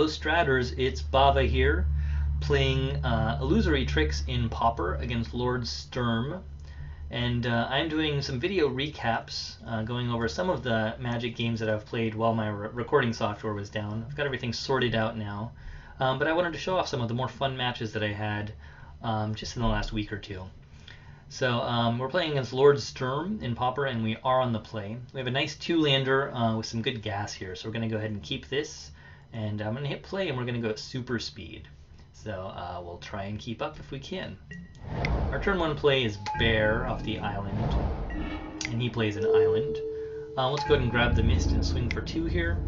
Hello Stratters, it's Bava here, playing Illusory Tricks in Pauper against Lord Sturm. And I'm doing some video recaps, going over some of the Magic games that I've played while my recording software was down. I've got everything sorted out now, but I wanted to show off some of the more fun matches that I had just in the last week or two. So we're playing against Lord Sturm in Pauper, and we are on the play. We have a nice two-lander with some good gas here, so we're going to go ahead and keep this. And I'm going to hit play, and we're going to go at super speed. So we'll try and keep up if we can. Our turn one play is Bear off the island, and he plays an island. Let's go ahead and grab the mist and swing for 2 here.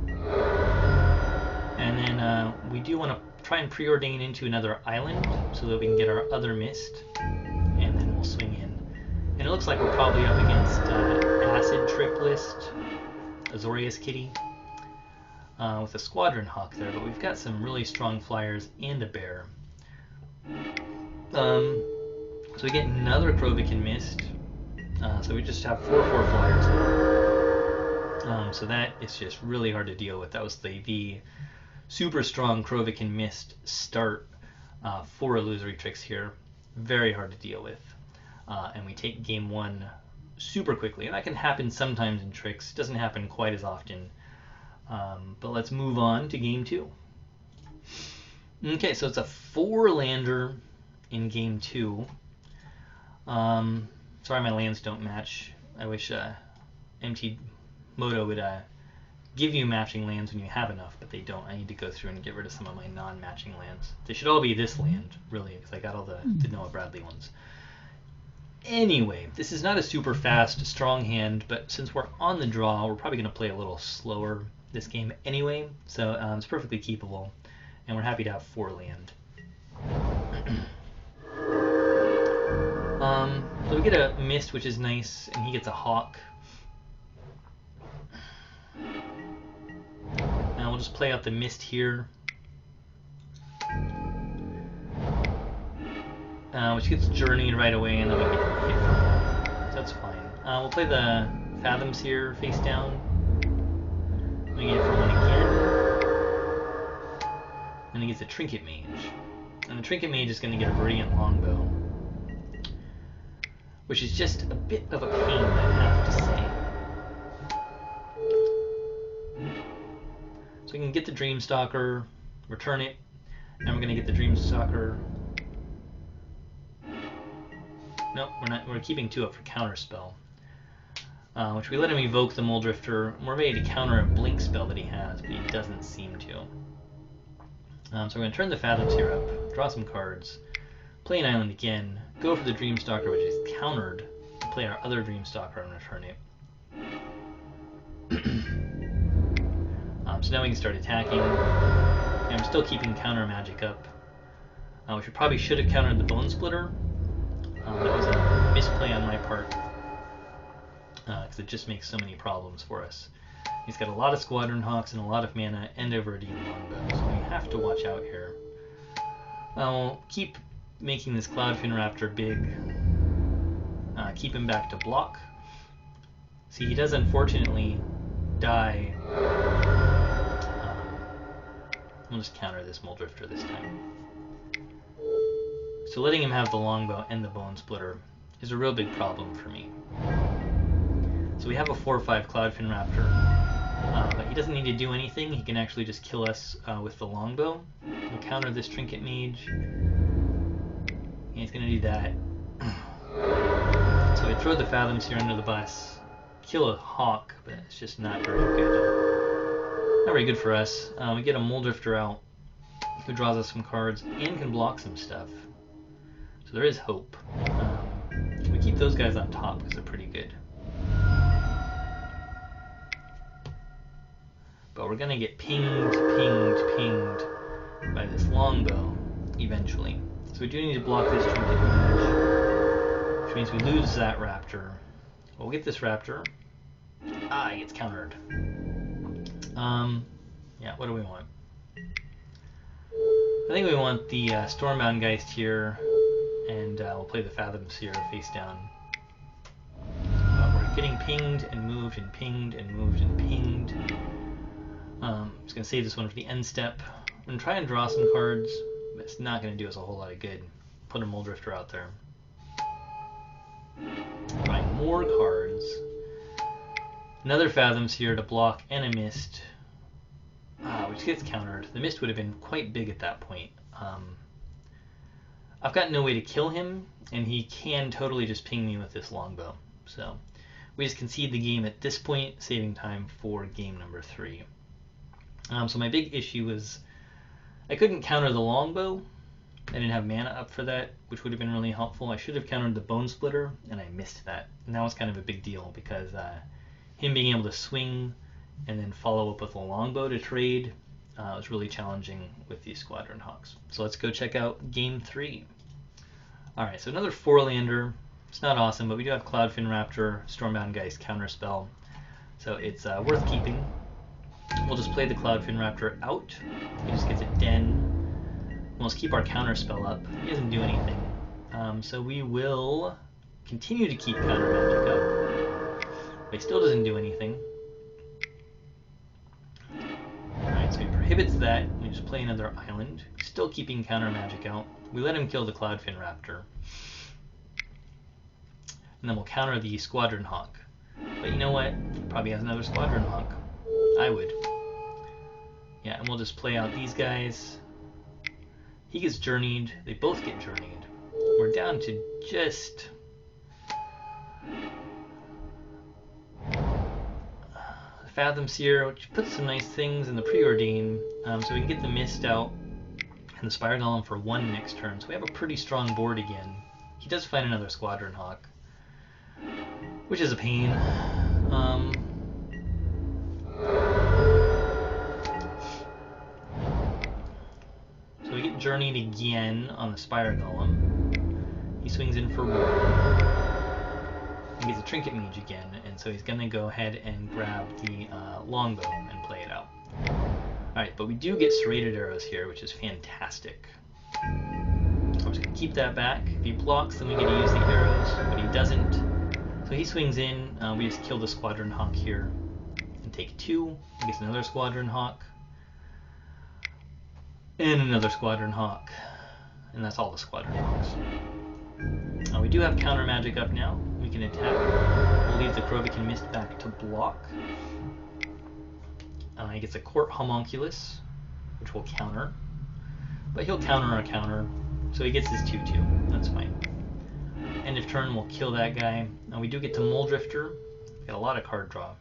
And then we do want to try and preordain into another island so that we can get our other mist, and then we'll swing in. And it looks like we're probably up against Acid Triplist, Azorius Kitty, with a Squadron Hawk there, but we've got some really strong flyers and a bear. So we get another Krovikan Mist, so we just have 4/4 flyers now. So that is just really hard to deal with. That was the super strong Krovikan Mist start for Illusory Tricks here. Very hard to deal with. And we take game 1 super quickly. And that can happen sometimes in Tricks. It doesn't happen quite as often. But let's move on to game 2. Okay, so it's a 4-lander in game 2. Sorry my lands don't match. I wish MTG Moto would give you matching lands when you have enough, but they don't. I need to go through and get rid of some of my non-matching lands. They should all be this land, really, because I got all the Noah Bradley ones. Anyway, this is not a super fast, strong hand, but since we're on the draw, we're probably going to play a little slower this game anyway, so it's perfectly keepable, and we're happy to have 4 land. So we get a mist, which is nice, and he gets a hawk. Now we'll just play out the mist here, which gets journeyed right away, and then we get hit from that. So that's fine. We'll play the Fathoms here face down. We get it for 1 again. And he gets a Trinket Mage. And the Trinket Mage is going to get a Viridian Longbow, which is just a bit of a pain, I have to say. So we can get the Dreamstalker, return it, and we're going to get the Dreamstalker. Nope, we're not. We're keeping 2 up for Counterspell. Which we let him evoke the Muldrifter. We're ready to counter a blink spell that he has, but he doesn't seem to. So we're going to turn the Fathoms here up, draw some cards, play an island again, go for the Dreamstalker, which is countered, play our other Dreamstalker and return it. So now we can start attacking. And I'm still keeping counter magic up, which we probably should have countered the Bone Splitter. That was a misplay on my part, because it just makes so many problems for us. He's got a lot of Squadron Hawks and a lot of mana and a Viridian Longbow, so we have to watch out here. I'll keep making this Cloudfin Raptor big, keep him back to block. See, he does unfortunately die. We'll just counter this Muldrifter this time. So letting him have the Longbow and the Bone Splitter is a real big problem for me. So we have a 4/5 Cloudfin Raptor, but he doesn't need to do anything. He can actually just kill us with the Longbow. We'll counter this Trinket Mage. And he's going to do that. So we throw the Fathoms here under the bus, kill a Hawk, but it's just not very good. Not very good for us. We get a Muldrifter out, who draws us some cards and can block some stuff. So there is hope. We keep those guys on top because they're pretty good. But we're going to get pinged by this Longbow eventually. So we do need to block this Trinket Mage, which means we lose that Raptor. We'll get this Raptor. He gets countered. Yeah, what do we want? I think we want the Stormbound Geist here, and we'll play the Fathoms here face down. We're getting pinged and moved and pinged and moved and pinged. I'm just going to save this one for the end step. I'm going to try and draw some cards, but it's not going to do us a whole lot of good. Put a Muldrifter out there. Drawing more cards. Another Fathom's here to block and a Mist, which gets countered. The Mist would have been quite big at that point. I've got no way to kill him, and he can totally just ping me with this longbow. So we just concede the game at this point, saving time for game number 3. So my big issue was I couldn't counter the longbow. I didn't have mana up for that, which would have been really helpful. I should have countered the Bone Splitter, and I missed that. And that was kind of a big deal because him being able to swing and then follow up with a longbow to trade was really challenging with these Squadron Hawks. So let's go check out game 3. Alright, so another 4-lander. It's not awesome, but we do have Cloudfin Raptor, Stormbound Geist counterspell. So it's worth keeping. We'll just play the Cloudfin Raptor out. He just gets a Den. We'll just keep our counterspell up. He doesn't do anything. So we will continue to keep Counter Magic up. But he still doesn't do anything. Alright, so he prohibits that. We just play another island. Still keeping Counter Magic out. We let him kill the Cloudfin Raptor. And then we'll counter the Squadron Hawk. But you know what? He probably has another Squadron Hawk. I would. Yeah, and we'll just play out these guys. He gets journeyed. They both get journeyed. We're down to just... Fathom Seer, which puts some nice things in the Preordain, so we can get the Mist out and the Spire Golem for 1 next turn. So we have a pretty strong board again. He does find another Squadron Hawk, which is a pain. So we get journeyed again on the Spire Golem. He swings in for 1. He gets a Trinket Mage again, and so he's going to go ahead and grab the longbow and play it out. Alright, but we do get Serrated Arrows here, which is fantastic. I'm just going to keep that back. If he blocks, then we get to use the arrows, but he doesn't. So he swings in. We just kill the Squadron Hawk here and take 2. He gets another Squadron Hawk. And another Squadron Hawk. And that's all the Squadron Hawks. We do have Counter Magic up now. We can attack. We'll leave the Krovikan Mist back to block. He gets a Court Homunculus, which will counter. But he'll counter our counter, so he gets his 2/2. That's fine. End of turn, we'll kill that guy. We do get to Muldrifter. Got a lot of card draw.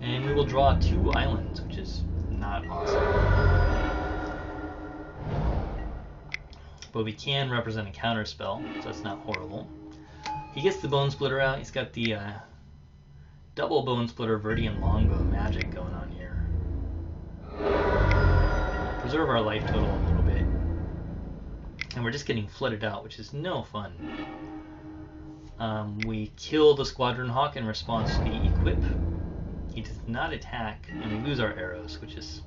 And we will draw 2 islands, which is not awesome. But we can represent a counter spell, so that's not horrible. He gets the Bone Splitter out. He's got the double Bone Splitter Verdian Longbow magic going on here. Preserve our life total a little bit. And we're just getting flooded out, which is no fun. We kill the Squadron Hawk in response to the equip. He does not attack, and we lose our arrows, which is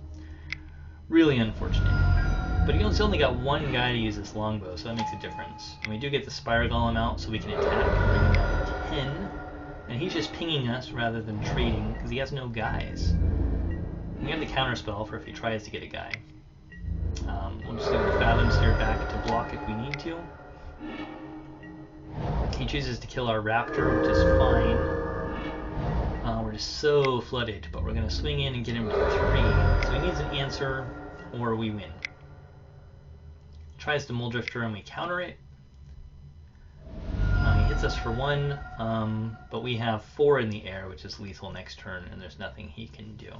really unfortunate. But he only got 1 guy to use this longbow, so that makes a difference. And we do get the Spire Golem out, so we can attack and bring him down to 10. And he's just pinging us rather than trading, because he has no guys. And we have the counter spell for if he tries to get a guy. We'll just leave the Fathom Seer back to block if we need to. He chooses to kill our Raptor, which is fine. We're just so flooded, but we're going to swing in and get him to 3. So he needs an answer, or we win. Tries to Muldrifter and we counter it. He hits us for 1, but we have 4 in the air, which is lethal next turn, and there's nothing he can do.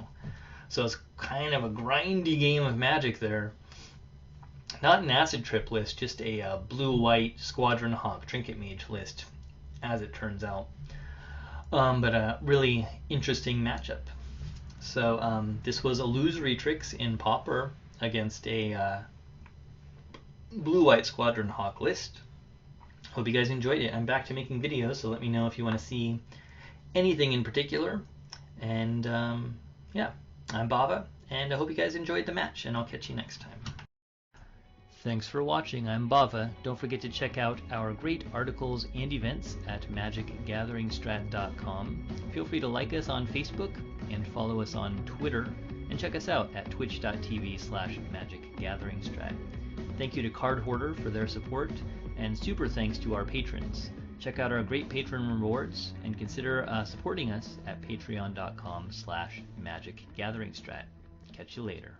So it's kind of a grindy game of Magic there. Not an Acid Trip list, just a blue-white Squadron Hawk Trinket Mage list, as it turns out. But a really interesting matchup. So this was Illusory Tricks in Pauper against a blue-white Squadron Hawk list. Hope you guys enjoyed it. I'm back to making videos, so let me know if you want to see anything in particular. And yeah, I'm Bava, and I hope you guys enjoyed the match, and I'll catch you next time. Thanks for watching. I'm Bava. Don't forget to check out our great articles and events at magicgatheringstrat.com. Feel free to like us on Facebook and follow us on Twitter, and and check us out at twitch.tv/magicgatheringstrat. Thank you to Card Hoarder for their support, and super thanks to our patrons. Check out our great patron rewards and consider supporting us at patreon.com/magicgatheringstrat. Catch you later.